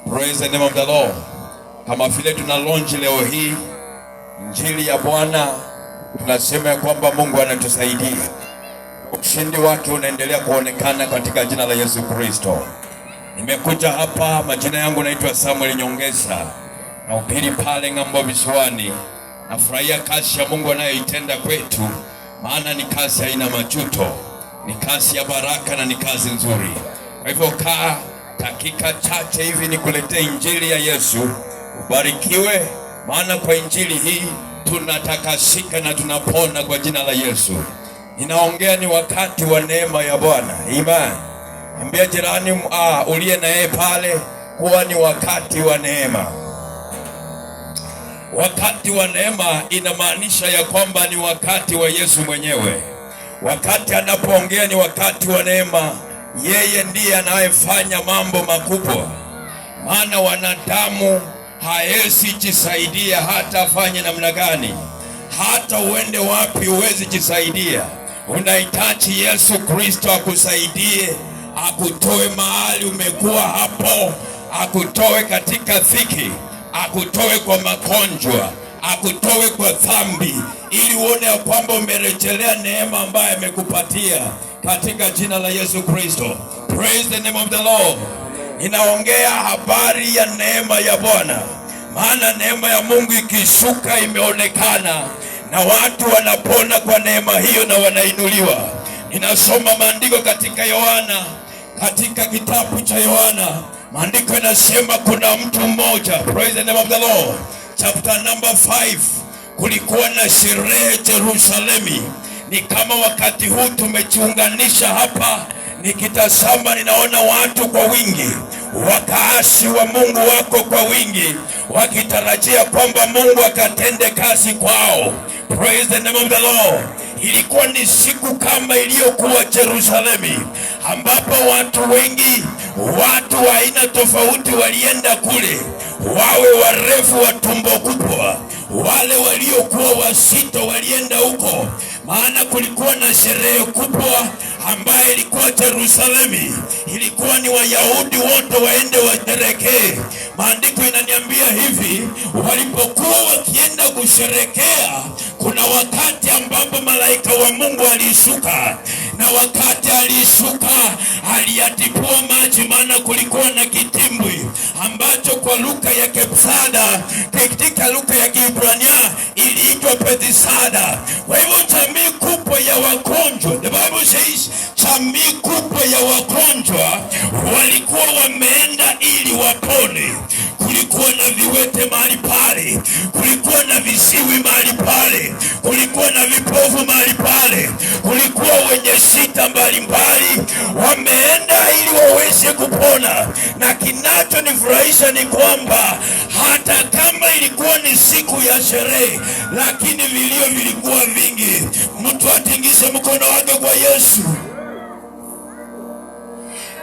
Praise the name of the Lord. Kama vile tuna launch leo hii Injili ya Bwana, tunasema kwamba Mungu anatusaidia. Ushindi wake unaendelea kuonekana katika jina la Yesu Kristo. Nimekuja hapa, majina yangu naitwa Samuel Nyongesa, na upili pale ng'ambo visiwani. Nafurahia kazi ya Mungu anayoitenda kwetu, maana ni kazi haina majuto, ni kazi ya baraka na ni kazi nzuri. Kwa hivyo kaa dakika chache hivi nikuletee injili ya Yesu. Ubarikiwe, maana kwa injili hii tunatakasika na tunapona kwa jina la Yesu. Ninaongea ni wakati wa neema ya Bwana. Amen. Ambia jirani uliye na yeye pale kuwa ni wakati wa neema. Wakati wa neema inamaanisha ya kwamba ni wakati wa Yesu mwenyewe. Wakati anapoongea ni wakati wa neema, yeye ndiye anayefanya mambo makubwa. Maana wanadamu haezi jisaidia hata afanye namna gani. Hata uende wapi huwezi jisaidia. Unahitaji Yesu Kristo akusaidie, akutoe mahali umekuwa hapo, akutoe katika dhiki, akutoe kwa magonjwa, akutoe kwa dhambi, ili uone ya kwamba umerejelea neema ambayo amekupatia katika jina la Yesu Kristo. Praise the name of the Lord. Ninaongea habari ya neema ya Bwana, maana neema ya Mungu ikishuka imeonekana, na watu wanapona kwa neema hiyo na wanainuliwa. Ninasoma maandiko katika Yohana, katika kitabu cha Yohana, maandiko yanasema kuna mtu mmoja, praise the name of the Lord, chapter number 5, kulikuwa na sherehe Yerusalemi. Ni kama wakati huu tumejiunganisha hapa, nikitazama ninaona watu kwa wingi, wakaasi wa Mungu wako kwa wingi, wakitarajia kwamba Mungu akatende kazi kwao. Praise the name of the Lord. Ilikuwa ni siku kama iliyokuwa Yerusalemi, ambapo watu wengi, watu wa aina tofauti walienda kule, wawe warefu wa tumbo kubwa, wale waliokuwa wasito walienda huko, maana kulikuwa na sherehe kubwa ambayo ilikuwa Yerusalemi. Ilikuwa ni Wayahudi wote waende washerekee. Maandiko inaniambia hivi, walipokuwa wakienda kusherekea, kuna wakati ambapo malaika wa Mungu alishuka, na wakati alishuka aliyatipua maji, maana kulikuwa na kitimbwi ambacho kwa lugha ya Kipsada, katika lugha ya Kiebrania iliitwa Bethesda. Kwa hivyo jamii kubwa ya wagonjwa, the Bible says, jamii kubwa ya wagonjwa walikuwa wameenda ili wapone. Kulikuwa na viwete mahali pale, kulikuwa na visiwi mahali pale, kulikuwa na vipofu mahali pale, kulikuwa wenye shida mbalimbali, wameenda ili waweze kupona. Na kinachonifurahisha ni kwamba hata kama ilikuwa ni siku ya sherehe, lakini vilio vilikuwa vingi. Mtu atingize mkono wake kwa Yesu.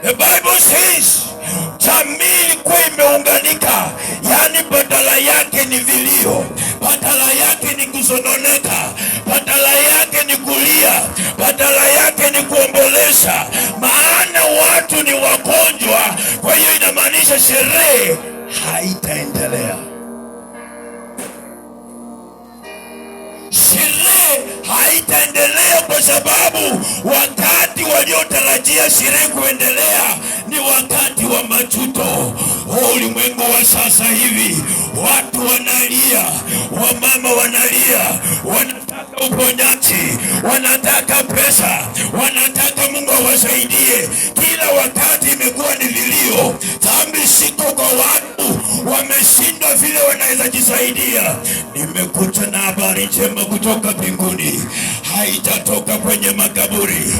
The Bible says, jamii ilikuwa imeunganika, yani badala yake ni vilio, badala yake ni kusononeka, badala yake ni kulia, badala yake ni kuombolesha, maana watu ni wagonjwa. Kwa hiyo inamaanisha sherehe haitaendelea. Sherehe haitaendelea kwa sababu wakati waliotarajia sherehe kuendelea ni wakati wa majuto. Ulimwengu wa sasa hivi watu wanalia, wamama wanalia, wanataka uponyaji, wanataka pesa, wanataka Mungu awasaidie. Kila wakati imekuwa ni vilio, dhambi siko kwa watu, wameshindwa vile wanaweza jisaidia. Nimekuja na habari njema kutoka mbinguni, haitatoka kwenye makaburi,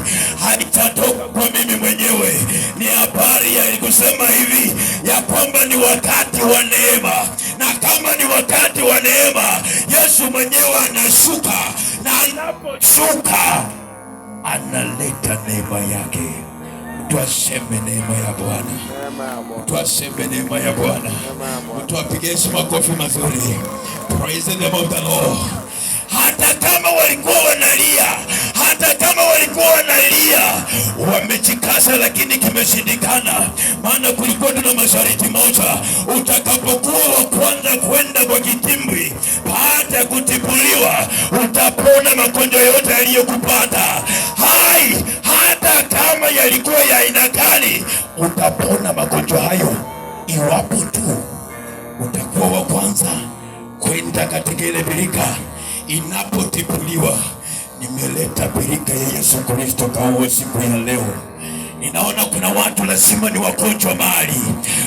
haitatoka kwa mimi mwenyewe. Ni habari ya kusema hivi ya kwamba ni wakati wa neema, na kama ni wakati wa neema, Yesu mwenyewe anashuka, na anaposhuka analeta neema yake. Mtu aseme neema ya Bwana, mtu aseme neema ya Bwana, mtu apige makofi mazuri. Praise the name of the Lord. hata kama walikuwa wanalia, hata kama walikuwa wanalia, wamejikaza lakini kimeshindikana. Maana kulikuwa tuna masharti moja, utakapokuwa wa kwanza kwenda kwa kitimbwi, baada ya kutibuliwa, utapona magonjwa yote yaliyokupata. Hai, hata kama yalikuwa ya aina gani, utapona magonjwa hayo iwapo tu utakuwa wa kwanza kwenda katika ile birika inapotibuliwa. Nimeleta birika ya Yesu Kristo kwa siku ya leo. Ninaona kuna watu lazima ni wagonjwa mahali.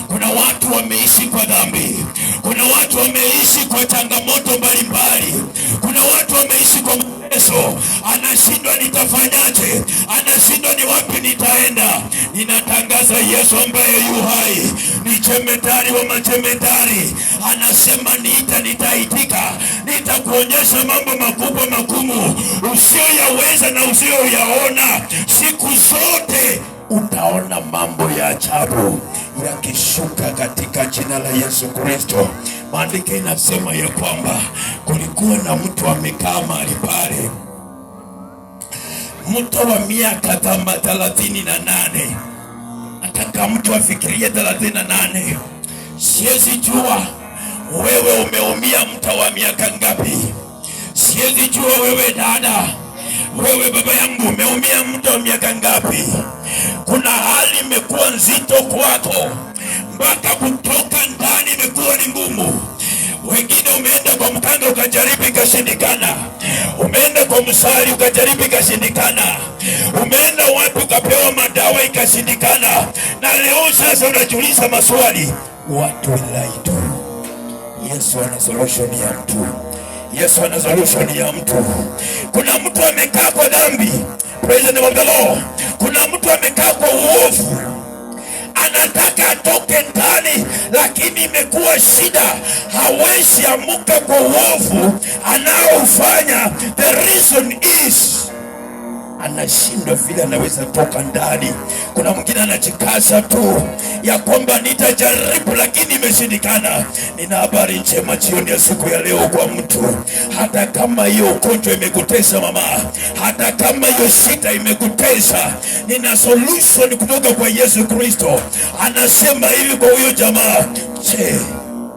Kuna watu wameishi kwa dhambi. Kuna watu wameishi kwa changamoto mbalimbali. Kuna watu wameishi kwa mateso. Anashindwa nitafanyaje? Anashindwa ni wapi nitaenda? Ninatangaza Yesu ambaye yu hai, ni jemedari wa majemedari. Anasema niita, nitaitika. Nitakuonyesha mambo makubwa magumu usiyoyaweza na usiyoyaona. Siku zote utaona mambo ya ajabu yakishuka katika jina la Yesu Kristo. Maandiko inasema ya kwamba kulikuwa na mtu amekaa mahali pale, mtu wa miaka 38. Nataka mtu afikirie 38. Siwezi jua wewe umeumia mtu wa miaka ngapi. Siwezi jua wewe dada, wewe baba yangu umeumia mtu wa miaka ngapi. Kuna hali imekuwa nzito kwako, mpaka kutoka ndani imekuwa ni ngumu. Wengine umeenda kwa mkanga ukajaribu ikashindikana. Umeenda kwa msali ukajaribu ikashindikana. Umeenda wapi ukapewa madawa ikashindikana. Na leo sasa unajiuliza maswali. What will I do? Yesu ana solution ya mtu. Yesu ana solution ya mtu. Kuna mtu amekaa kwa dhambi. Praise the name of the Lord. Kuna mtu amekaa kwa uovu, anataka atoke ndani, lakini imekuwa shida. Hawezi amuka kwa uovu anaofanya. The reason is anashindwa vile anaweza toka ndani. Kuna mwingine anajikaza tu ya kwamba nitajaribu lakini imeshindikana. Nina habari njema jioni ya siku ya leo kwa mtu. Hata kama hiyo ugonjwa imekutesa mama, hata kama hiyo shida imekutesa, nina solution kutoka kwa Yesu Kristo. Anasema hivi kwa huyo jamaa, je,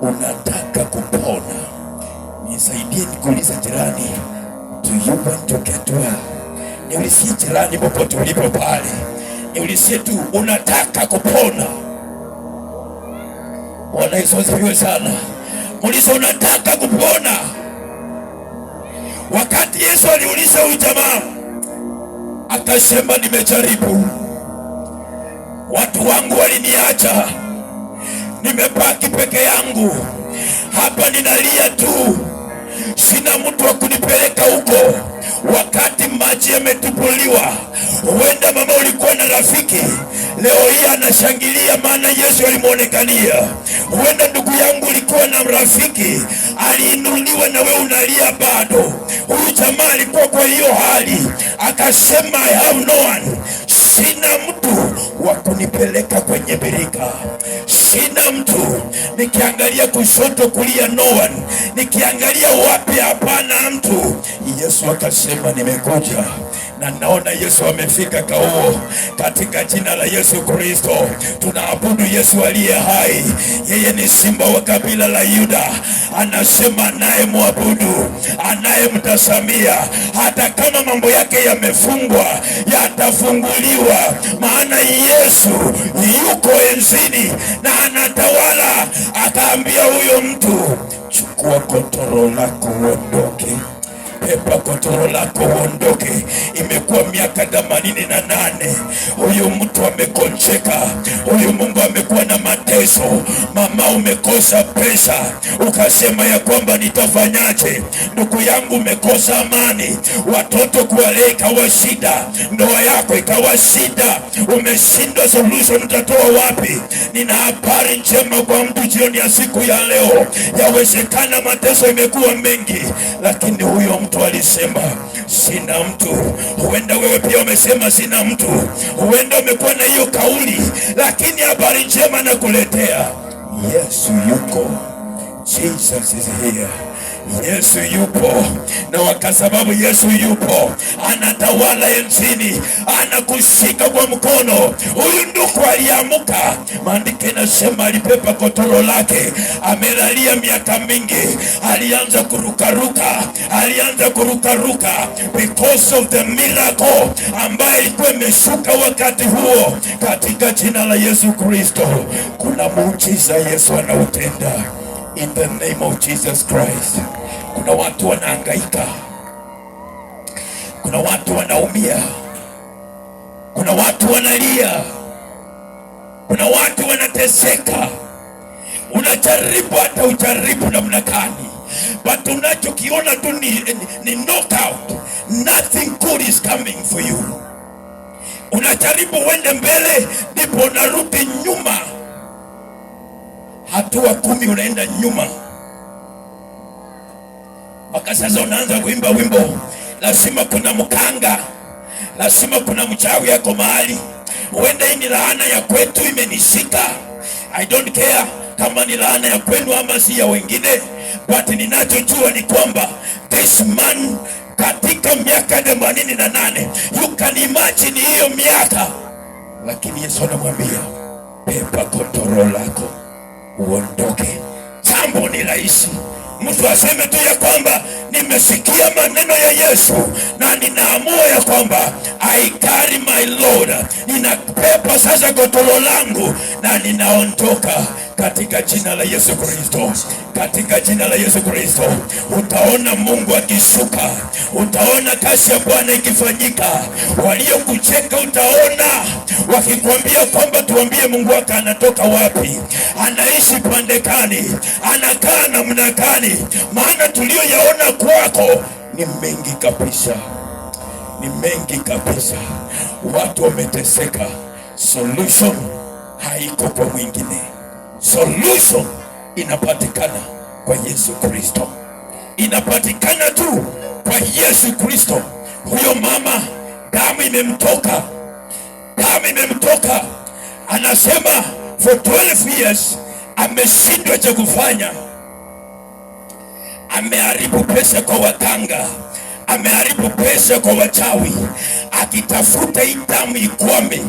unataka kupona? Nisaidie nikuulize jirani, do you want to get well? Niulizie jirani popote ulipo pale, niulizie tu, unataka kupona? Bwana Yesu asifiwe sana. Muulize, unataka kupona? Wakati Yesu aliuliza huyu jamaa, akasema nimejaribu, watu wangu waliniacha, nimebaki peke yangu hapa, ninalia tu, sina mtu wa kunipeleka huko. Wakati maji yametupuliwa, huenda mama ulikuwa na rafiki, leo hii anashangilia maana Yesu alimuonekania. Huenda ndugu yangu ulikuwa na rafiki, aliinuliwa na wewe unalia bado. Huyu jamaa alikuwa kwa hiyo hali, akasema I have no one. Sina mtu wa kunipeleka kwenye birika, sina mtu. Nikiangalia kushoto kulia, no one. Nikiangalia wapi, hapana mtu. Yesu akasema nimekuja, na naona Yesu amefika kao. Katika jina la Yesu Kristo tunaabudu Yesu aliye hai. Yeye ni simba wa kabila la Yuda. Anasema anayemwabudu, anayemtazamia, hata kama mambo yake yamefungwa, yatafunguliwa. Maana Yesu yuko enzini na anatawala. Akaambia huyo mtu, chukua kotoro lako uondoke. Pepa kotoro lako uondoke. Imekuwa miaka 88. Huyu mtu amekoncheka. Huyu Mungu amekuwa na mateso. Mama umekosa pesa, ukasema ya kwamba nitafanyaje? Ndugu yangu umekosa amani, watoto kuwalea ikawa shida, ndoa yako ikawa shida, umeshindwa solution, utatoa wapi? Nina habari njema kwa mtu jioni ya siku ya leo. Yawezekana mateso imekuwa mengi, lakini huyo mtu alisema sina mtu. Huenda wewe pia umesema sina mtu. Huenda umekuwa na hiyo kauli, lakini habari njema nakuletea. Yesu yuko. Jesus is here. Yesu yupo, na kwa sababu Yesu yupo, anatawala enzini, anakushika kwa mkono. Huyu ndugu aliamuka, maandiko inasema alipepa kotoro lake, amelalia miaka mingi, alianza kurukaruka because of the miracle ambaye ilikuwa imeshuka wakati huo. Katika jina la Yesu Kristo, kuna muujiza Yesu anautenda. In the name of Jesus Christ. Kuna watu wanahangaika, kuna watu wanaumia, kuna watu wanalia, kuna watu wanateseka. Unajaribu hata ujaribu namna gani, but unachokiona tu ni knockout. Nothing good is coming for you. Unajaribu uende mbele, ndipo unarudi nyuma. Hatua 10 unaenda nyuma. Mpaka sasa unaanza kuimba wimbo, lazima kuna mkanga, lazima kuna mchawi yako mahali. Uende hii ni laana ya kwetu imenishika. I don't care kama ni laana ya kwenu ama si ya wengine, but ninachojua ni kwamba this man katika miaka 88, you can imagine hiyo miaka, lakini Yesu anamwambia pepa kotoro lako uondoke. Jambo ni rahisi, mtu aseme tu ya kwamba nimesikia maneno ya Yesu na ninaamua ya kwamba I carry my Lord, ninapepa sasa kotoro langu na ninaondoka katika jina la Yesu Kristo. Katika jina la Yesu Kristo utaona Mungu akishuka, utaona kazi ya Bwana ikifanyika. Waliokucheka utaona wakikwambia kwamba tuambie Mungu wako anatoka wapi, anaishi pande gani, anakaa namna gani, maana tulioyaona kwako ni mengi kabisa, ni mengi kabisa. Watu wameteseka. Solution haiko kwa mwingine. Solution inapatikana kwa Yesu Kristo, inapatikana tu kwa Yesu Kristo. Huyo mama damu imemtoka, anasema for 12 years ameshindwa cha kufanya. Ameharibu pesa kwa waganga, ameharibu pesa kwa wachawi, akitafuta hii damu ikwame.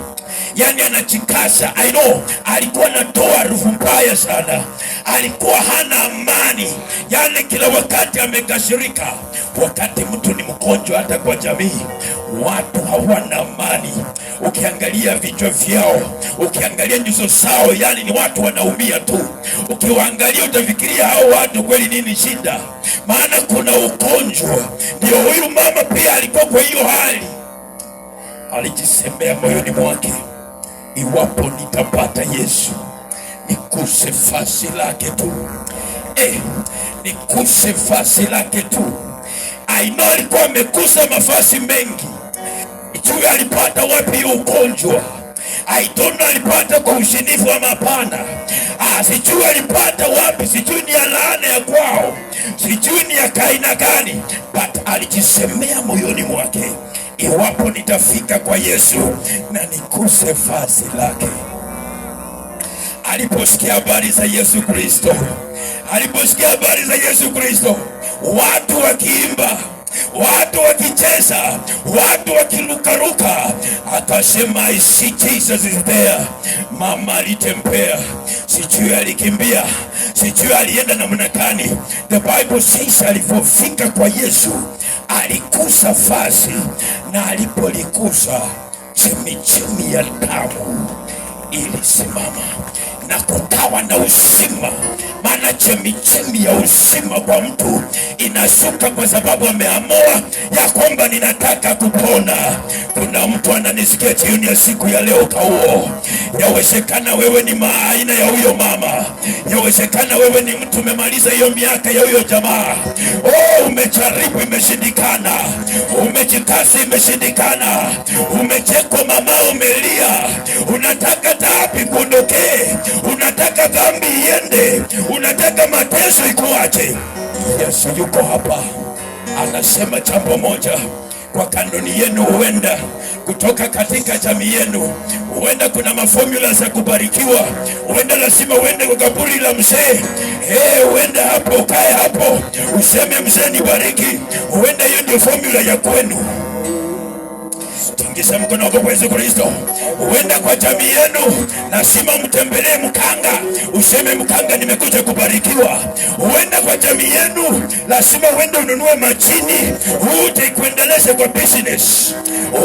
Yani anachikasa. I know alikuwa anatoa harufu mbaya sana, alikuwa hana amani, yani kila wakati amekashirika. Wakati mtu ni mgonjwa, hata kwa jamii watu hawana amani. Ukiangalia vichwa vyao, ukiangalia nyuso zao, yani ni watu wanaumia tu. Ukiwaangalia utafikiria hao watu kweli nini shida, maana kuna ugonjwa. Ndio huyu mama pia alikuwa kwa hiyo hali. Alijisemea moyoni mwake, iwapo nitapata Yesu, nikuse vazi lake tu, nikuse vazi lake tu. I know alikuwa amekusa mavazi mengi. Sijui alipata wapi ugonjwa, I don't know alipata kwa ushinifu wa mapana. Sijui alipata wapi, sijui ni ya laana ya kwao, sijui ni ya kaina gani, but alijisemea moyoni mwake, iwapo nitafika kwa Yesu na nikuse vazi lake. Aliposikia habari za Yesu Kristo, watu wakiimba, watu wakicheza, watu wakirukaruka, akasema I see Jesus is there. Mama alitembea, sijui alikimbia, sijui alienda namna gani. The Bible says alipofika kwa Yesu alikusa vazi, na alipolikusa chemichemi ya damu ilisimama na kukawa na uzima. Maana chemichemi ya uzima kwa mtu inashuka kwa sababu ameamua ya kwamba ninataka kupona. Kuna mtu ananisikia jioni ya siku ya leo kauo. Yawezekana wewe ni maaina ya huyo mama, yawezekana wewe ni mtu umemaliza hiyo miaka ya huyo jamaa. Umejaribu imeshindikana, umejikasi imeshindikana, umechekwa mama, umelia, unataka dhambi kuondokee, unataka dhambi iende, unataka mateso ikuache. Yesu yuko hapa, anasema jambo moja, kwa kanuni yenu, huenda kutoka katika jamii yenu, huenda kuna mafomula za kubarikiwa, huenda lazima uende kwa kaburi la mzee. Huenda hapo, ukae hapo useme mzee nibariki, huenda hiyo ndio formula ya kwenu. Tingisha mkono wako kwa Yesu Kristo. Huenda kwa jamii yenu lazima mtembelee mkanga, useme mkanga nimekuja kubarikiwa. Huenda kwa jamii yenu lazima uende ununue machini uje kuendeleza kwa business.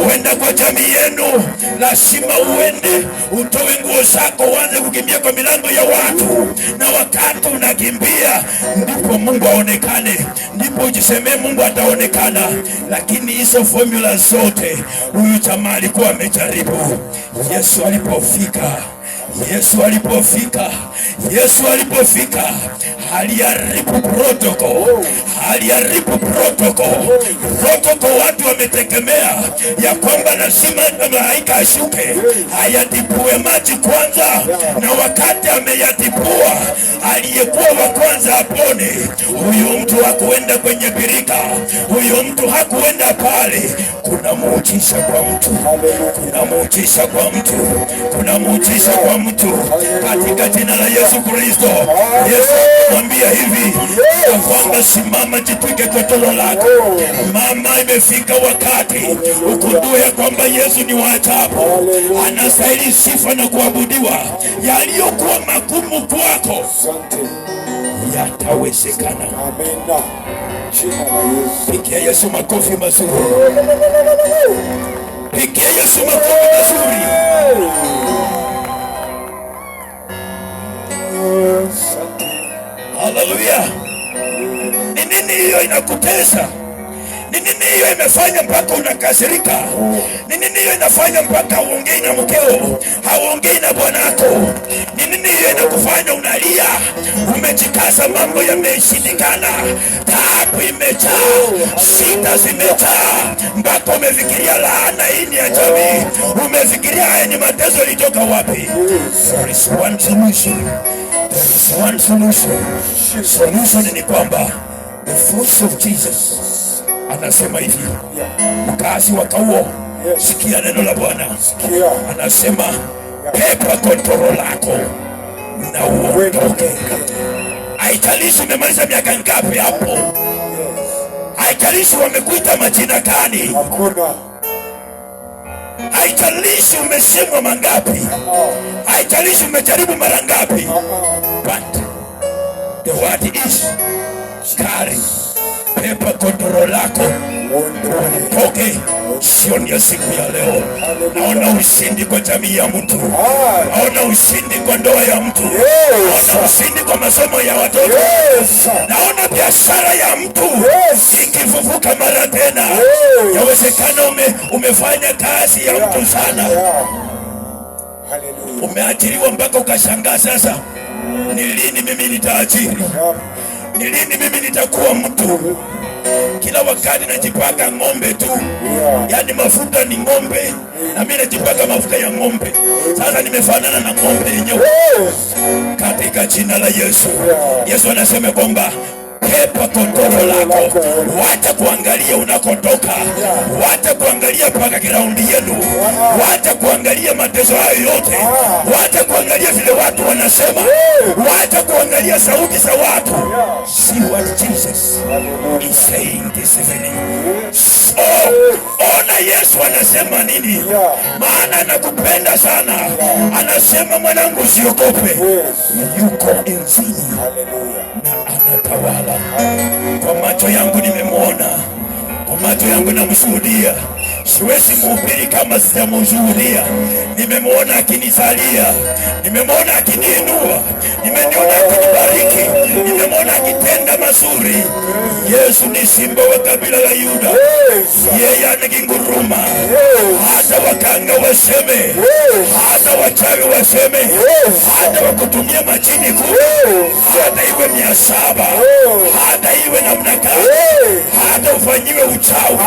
Huenda kwa jamii yenu lazima uende utoe nguo zako uanze kukimbia kwa milango ya watu, na wakati unakimbia ndipo Mungu aonekane, ndipo ujisemee Mungu ataonekana. Lakini hizo formula zote huyu jamaa alikuwa amejaribu. Yesu alipofika aliharibu protocol. Watu wametegemea ya kwamba lazima malaika ashuke ayatipue maji kwanza, na wakati ameyatipua aliyekuwa wa kwanza apone. Huyu mtu hakuenda kwenye birika, huyu mtu hakuenda pale. Kuna muujiza kwa mtu katika jina la Yesu Kristo. Yesu mwambia hivi ya kwamba simama, jitwike kotoro lako. Mama, imefika wakati ukundue ya kwamba Yesu ni wa ajabu, anastahili sifa na kuabudiwa. Yaliyokuwa magumu kwako yatawezekana. Pigia Yesu makofi mazuri. Pigia Yesu makofi mazuri. Haleluya. Ni nini hiyo inakutesa? Ni nini hiyo imefanya mpaka unakasirika? Ni nini hiyo inafanya mpaka hauongei na mkeo, hauongei na bwanako? Ni nini hiyo inakufanya unalia? Umejikaza, mambo yameshindikana, taabu imejaa, shida zimejaa, mpaka umefikiria laana hii ni ya jamii. Umefikiria haya ni mateso ilitoka wapi? There is one solution. Solution ni kwamba the voice of Jesus anasema hivi, mkazi wa Kauo, sikia neno la Bwana. Anasema pepa kotoro lako na uondoke. Haijalishi umemaliza miaka ngapi hapo, haijalishi wamekuita majina gani, haijalishi umesemwa mangapi, haijalishi umejaribu mara ngapi, but the word is carry. Pepa kotoro lako uondoke. Sioni ya siku ya leo, naona ushindi kwa jamii ya mtu, naona ushindi kwa ndoa ya mtu, naona ushindi kwa masomo ya watoto, naona biashara ya mtu ikifufuka mara tena. Yawezekana umefanya kazi ya mtu sana, umeajiriwa mpaka ukashangaa, sasa ni lini mimi nitaajiri? Ni lini mimi nitakuwa mtu? Kila wakati najipaka ng'ombe tu, yaani mafuta ni ng'ombe, na mimi najipaka mafuta ya ng'ombe. Sasa nimefanana na ng'ombe yenyewe katika jina la Yesu. Yesu anasema kwamba pepa kotoro lako, wacha kuangalia unakotoka, wacha kuangalia paka ground yenu, wacha kuangalia mateso hayo yote, wacha kuangalia vile watu wanasema, wacha kuangalia sauti za watu. See what Jesus is saying this evening. So, ona Yesu anasema nini, maana anakupenda sana. Anasema mwanangu, usiogope, yuko enzini na anatawala. Kwa macho yangu nimemwona, kwa macho yangu namshuhudia. Siwezi mhubiri kama sijamshuhudia. Nimemwona akinizalia, nimemwona akiniinua, nimemwona akinibariki, nimemwona akitenda mazuri. Yesu ni simba wa kabila la Yuda, yeye anakinguruma. Hata wakanga waseme, hata wachawi waseme, hata wakutumia majini kule, hata iwe 700, hata iwe namna gani, hata ufanyiwe uchawi.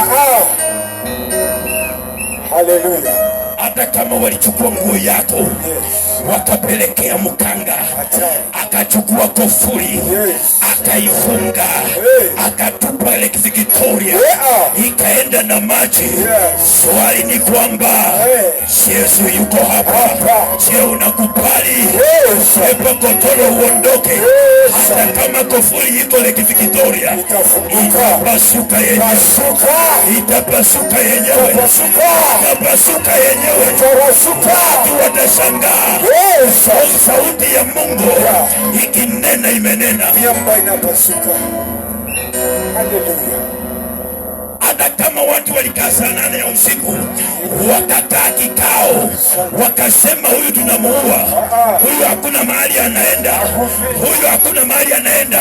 Haleluya. Hata kama walichukua nguo yako wakapelekea mkanga, akachukua kofuri, akaifunga, akatupa Lake Victoria, ikaenda na maji. Swali ni kwamba Yesu yuko hapa. Je, unakubali upepo kotoro uondoke? Hata kama kufuri iko Lake Victoria, itapasuka yenyewe, itapasuka yenyewe, itapasuka yenyewe. Watu watashangaa sauti ya Mungu ikinena, imenena. Miamba inapasuka. Haleluya. Hata kama watu walikaa saa 8 ya usiku, wakakaa kikao, wakasema huyu tunamuua, huyu hakuna mahali anaenda, huyu hakuna mahali anaenda.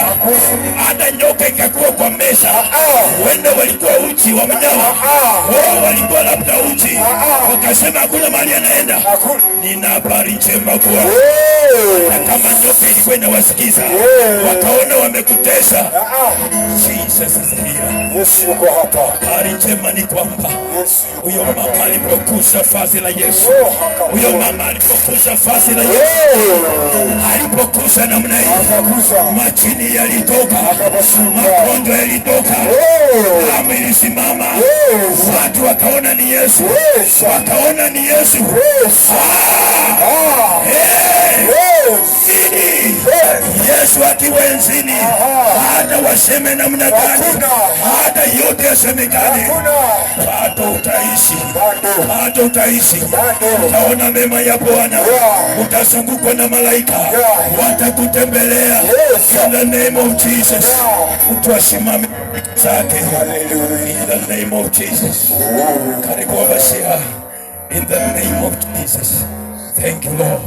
Hata nyoka ikakuwa kwa meza. Wenda walikuwa uchi wa mnyama, wao walikuwa labda uchi, wakasema hakuna mahali anaenda. Nina habari njema kwa hata kama nyoka ilikuwa inawasikiza, wakaona wamekutesa. Jesus is here. Yesu yuko hapa. Habari njema ni kwamba huyo mama alipokuza vazi la Yesu, huyo mama alipokuza vazi la Yesu, alipokuza namna hii, majini yalitoka, magonjwa yalitoka, damu ilisimama, watu wakaona ni Yesu, wakaona ni Yesu. Yesu akiwa enzini, hata waseme namna gani, hata yote yasemekane, bado utaishi, bado utaishi. Utaona mema ya Bwana, utazungukwa na malaika, watakutembelea. In the name of Jesus. Tuasimame zake. In the name of Jesus. Karibu wabasia. In the name of Jesus. Thank you, Lord.